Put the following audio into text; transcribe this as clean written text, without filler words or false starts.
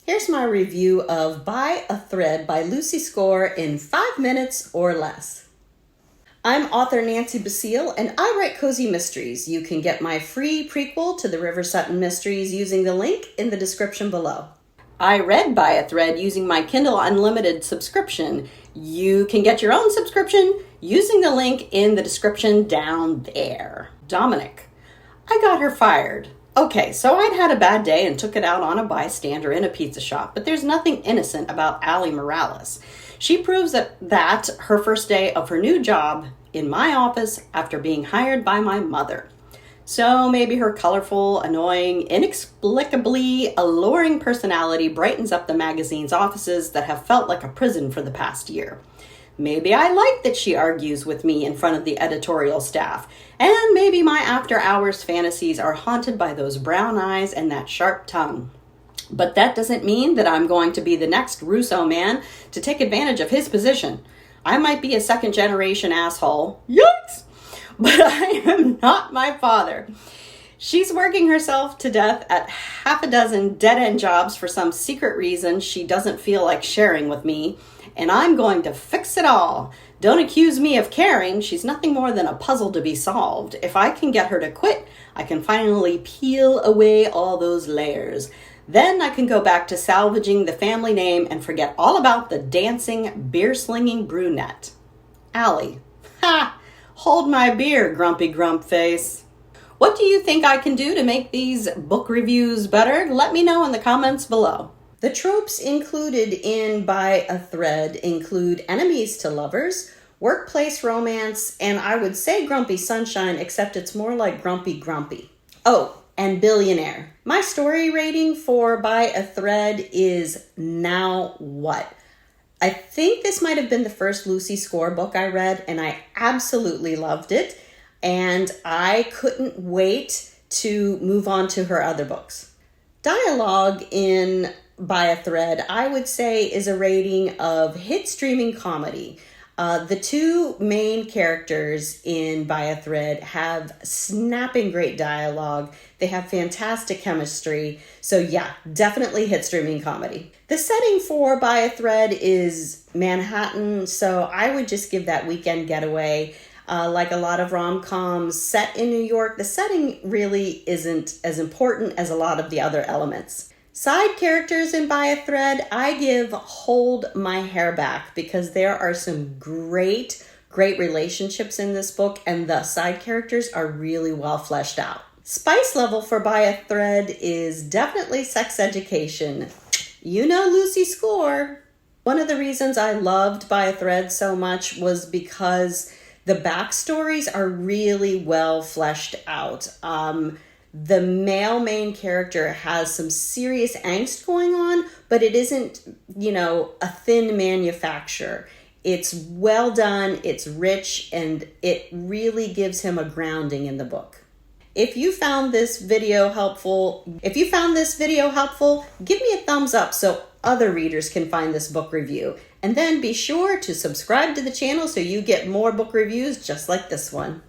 Here's my review of By a Thread by Lucy Score in 5 minutes or less. I'm author Nancy Basile, and I write cozy mysteries. You can get my free prequel to the River Sutton mysteries using the link in the description below. I read By a Thread using my Kindle Unlimited subscription. You can get your own subscription using the link in the description down there. Dominic. I got her fired. Okay, so I'd had a bad day and took it out on a bystander in a pizza shop, but there's nothing innocent about Allie Morales. She proves that her first day of her new job in my office after being hired by my mother. So maybe her colorful, annoying, inexplicably alluring personality brightens up the magazine's offices that have felt like a prison for the past year. Maybe I like that she argues with me in front of the editorial staff, and maybe my after-hours fantasies are haunted by those brown eyes and that sharp tongue. But that doesn't mean that I'm going to be the next Russo man to take advantage of his position. I might be a second-generation asshole. Yikes! But I am not my father. She's working herself to death at half a dozen dead-end jobs for some secret reason she doesn't feel like sharing with me, and I'm going to fix it all. Don't accuse me of caring. She's nothing more than a puzzle to be solved. If I can get her to quit, I can finally peel away all those layers. Then I can go back to salvaging the family name and forget all about the dancing, beer-slinging brunette. Allie. Ha! Hold my beer, grumpy grump face. What do you think I can do to make these book reviews better? Let me know in the comments below. The tropes included in By a Thread include enemies to lovers, workplace romance, and I would say grumpy sunshine, except it's more like grumpy grumpy. Oh, and billionaire. My story rating for By a Thread is now what? I think this might have been the first Lucy Score book I read, and I absolutely loved it, and I couldn't wait to move on to her other books. Dialogue in By a Thread, I would say, is a rating of hit streaming comedy. The two main characters in By a Thread have snapping great dialogue. They have fantastic chemistry. So yeah, definitely hit streaming comedy. The setting for By a Thread is Manhattan, so I would just give that weekend getaway. Like a lot of rom-coms set in New York, the setting really isn't as important as a lot of the other elements. Side characters in By a Thread, I give Hold My Hair Back because there are some great relationships in this book, and the side characters are really well fleshed out. Spice level for By a Thread is definitely sex education. You know Lucy Score. One of the reasons I loved By a Thread so much was because the backstories are really well fleshed out. The male main character has some serious angst going on, but it isn't, a thin manufacture. It's well done, it's rich, and it really gives him a grounding in the book. If you found this video helpful, give me a thumbs up so other readers can find this book review. And then be sure to subscribe to the channel so you get more book reviews just like this one.